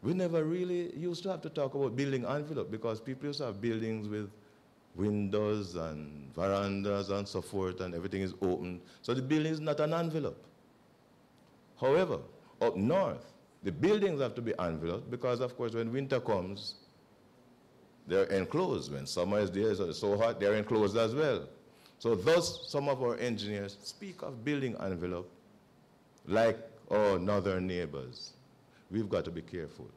We never really used to have to talk about building envelope because people used to have buildings with windows and verandas and so forth, and everything is open. So the building is not an envelope. However, up north, the buildings have to be enveloped because, of course, when winter comes, they're enclosed. When summer is there, it's so hot, they're enclosed as well. So thus, some of our engineers speak of building envelope like our northern neighbors. We've got to be careful,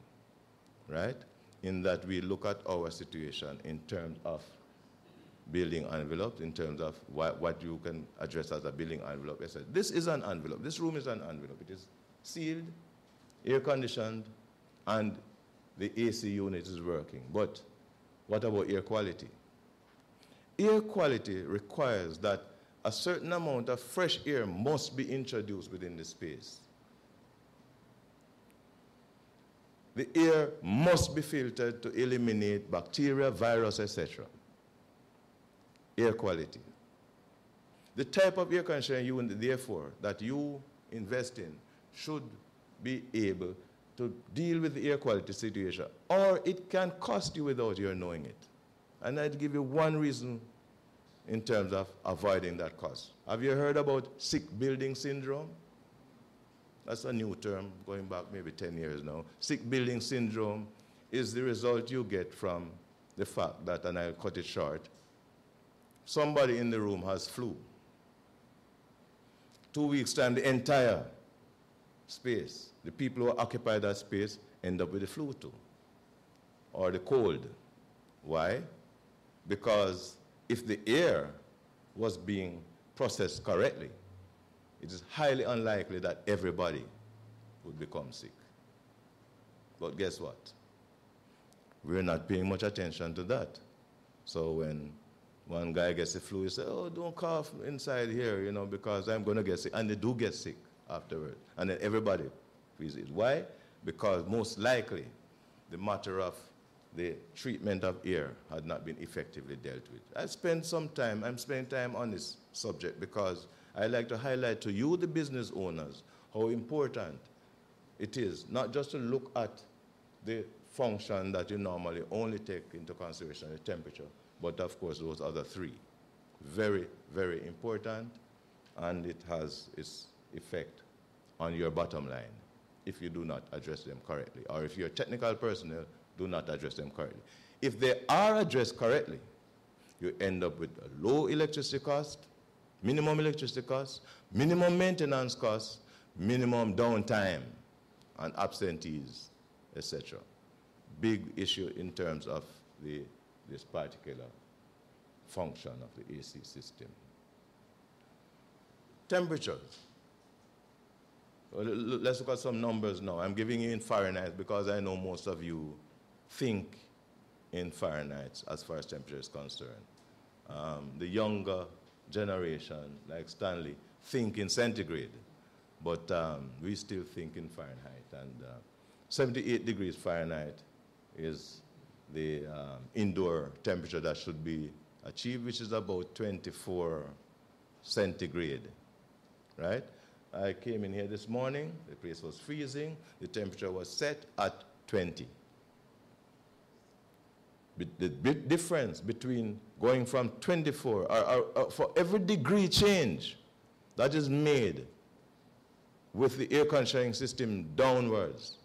right? In that we look at our situation in terms of building envelopes, in terms of what you can address as a building envelope. This is an envelope. This room is an envelope. It is sealed, air-conditioned, and the AC unit is working. But what about air quality? Air quality requires that a certain amount of fresh air must be introduced within the space. The air must be filtered to eliminate bacteria, virus, etc. Air quality. The type of air conditioning unit, therefore, that you invest in should be able to deal with the air quality situation, or it can cost you without your knowing it. And I'd give you one reason in terms of avoiding that cost. Have you heard about sick building syndrome? That's a new term going back maybe 10 years now. Sick building syndrome is the result you get from the fact that, and I'll cut it short, somebody in the room has flu. 2 weeks' time, the entire space, the people who occupy that space end up with the flu too, or the cold. Why? Because if the air was being processed correctly, it is highly unlikely that everybody would become sick. But guess what? We're not paying much attention to that. So when one guy gets the flu, he says, oh, don't cough inside here, you know, because I'm going to get sick. And they do get sick afterward. And then everybody feels it. Why? Because most likely the matter of the treatment of air had not been effectively dealt with. I'm spending time on this subject because I like to highlight to you, the business owners, how important it is not just to look at the function that you normally only take into consideration, the temperature, but of course those other three. Very, very important, and it has its effect on your bottom line if you do not address them correctly, or if your technical personnel do not address them correctly. If they are addressed correctly, you end up with a low electricity cost, minimum electricity costs, minimum maintenance costs, minimum downtime and absentees, etc. Big issue in terms of this particular function of the AC system. Temperatures. Well, let's look at some numbers now. I'm giving you in Fahrenheit because I know most of you think in Fahrenheit as far as temperature is concerned. The younger generation, like Stanley, think in centigrade, but we still think in Fahrenheit. And 78 degrees Fahrenheit is the indoor temperature that should be achieved, which is about 24 centigrade, right? I came in here this morning, the place was freezing, the temperature was set at 20. The big difference between going from 24, for every degree change that is made with the air conditioning system upwards,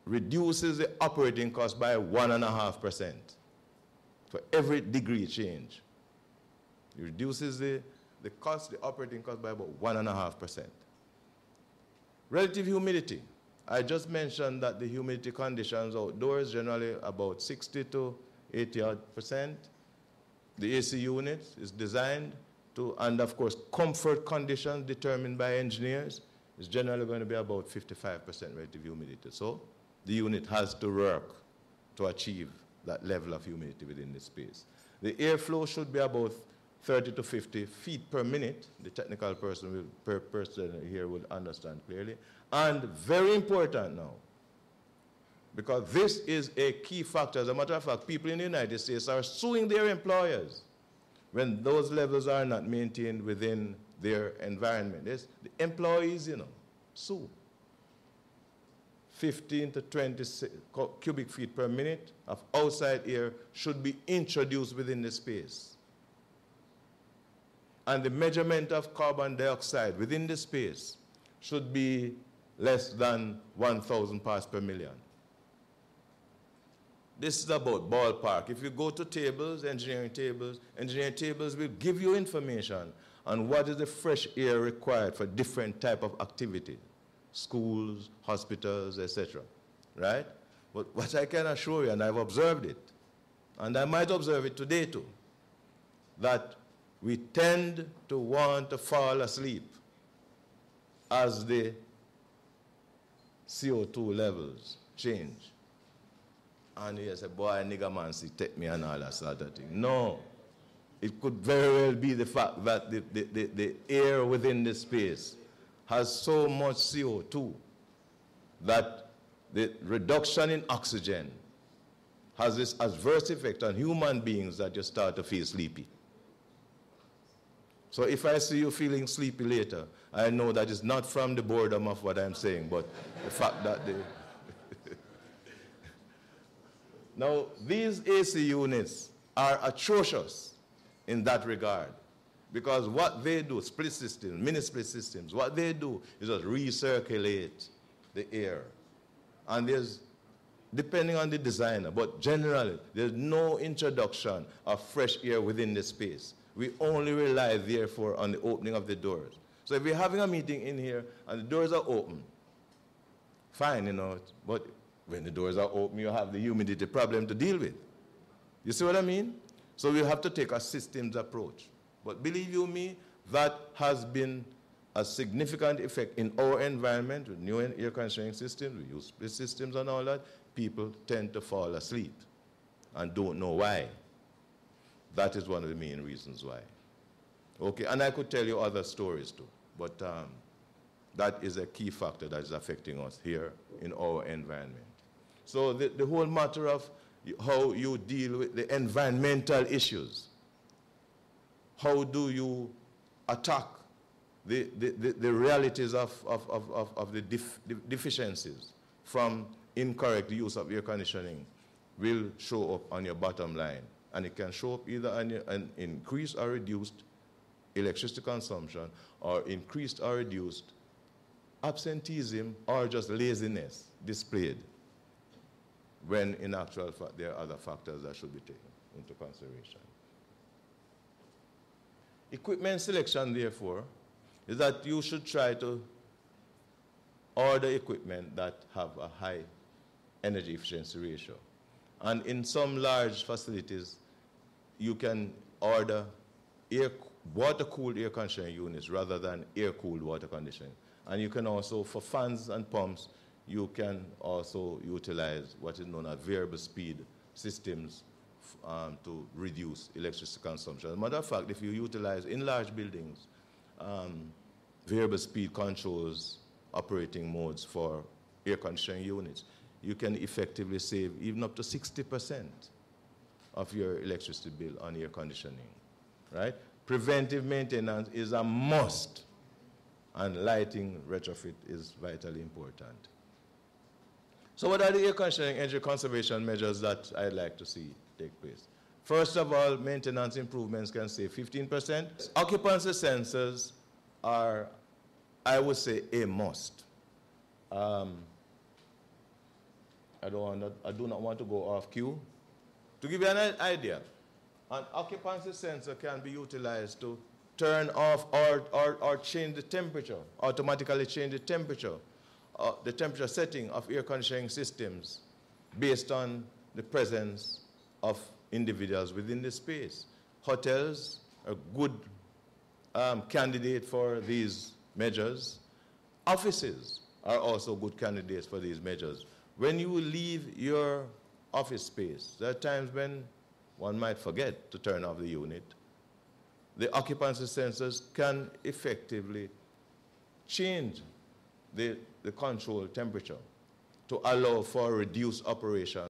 reduces the operating cost by 1.5%. For every degree change. It reduces the operating cost by about 1.5%. Relative humidity. I just mentioned that the humidity conditions outdoors generally about 60 to 80%. The AC unit is designed to, and of course, comfort conditions determined by engineers is generally going to be about 55% relative humidity. So the unit has to work to achieve that level of humidity within the space. The airflow should be about 30 to 50 feet per minute. The technical person here will understand clearly. And very important now, because this is a key factor. As a matter of fact, people in the United States are suing their employers when those levels are not maintained within their environment. The employees, sue. 15 to 20 cubic feet per minute of outside air should be introduced within the space. And the measurement of carbon dioxide within the space should be less than 1,000 parts per million. This is about ballpark. If you go to tables, engineering tables will give you information on what is the fresh air required for different type of activity. Schools, hospitals, etc. Right? But what I can assure you, and I've observed it, and I might observe it today too, that we tend to want to fall asleep as the CO2 levels change. And you say, boy, nigga man, see, take me and all that sort of thing. No. It could very well be the fact that the air within the space has so much CO2 that the reduction in oxygen has this adverse effect on human beings that you start to feel sleepy. So if I see you feeling sleepy later, I know that it's not from the boredom of what I'm saying, but the fact that they... Now, these AC units are atrocious in that regard, because what they do, split systems, mini split systems, what they do is just recirculate the air. And there's, depending on the designer, but generally, there's no introduction of fresh air within the space. We only rely, therefore, on the opening of the doors. So if we're having a meeting in here and the doors are open, fine, you know, but when the doors are open, you have the humidity problem to deal with. You see what I mean? So we have to take a systems approach. But believe you me, that has been a significant effect in our environment with new air conditioning systems, we use split systems and all that. People tend to fall asleep and don't know why. That is one of the main reasons why. Okay, and I could tell you other stories too, but that is a key factor that is affecting us here in our environment. So the whole matter of how you deal with the environmental issues, how do you attack the realities of the deficiencies from incorrect use of air conditioning will show up on your bottom line. And it can show up either on an increased or reduced electricity consumption, or increased or reduced absenteeism, or just laziness displayed, when in actual fact there are other factors that should be taken into consideration. Equipment selection, therefore, is that you should try to order equipment that have a high energy efficiency ratio. And in some large facilities, you can order water-cooled air conditioning units rather than air-cooled water conditioning. And you can also, for fans and pumps, you can also utilize what is known as variable speed systems to reduce electricity consumption. As a matter of fact, if you utilize in large buildings variable speed controls operating modes for air conditioning units, you can effectively save even up to 60% of your electricity bill on air conditioning, right? Preventive maintenance is a must, and lighting retrofit is vitally important. So what are the air conditioning energy conservation measures that I'd like to see take place? First of all, maintenance improvements can save 15%. Occupancy sensors are, I would say, a must. I do not want to go off cue. To give you an idea, an occupancy sensor can be utilized to turn off or change the temperature, automatically change the temperature setting of air conditioning systems based on the presence of individuals within the space. Hotels are a good candidate for these measures. Offices are also good candidates for these measures. When you leave your office space, there are times when one might forget to turn off the unit. The occupancy sensors can effectively change the control temperature to allow for reduced operation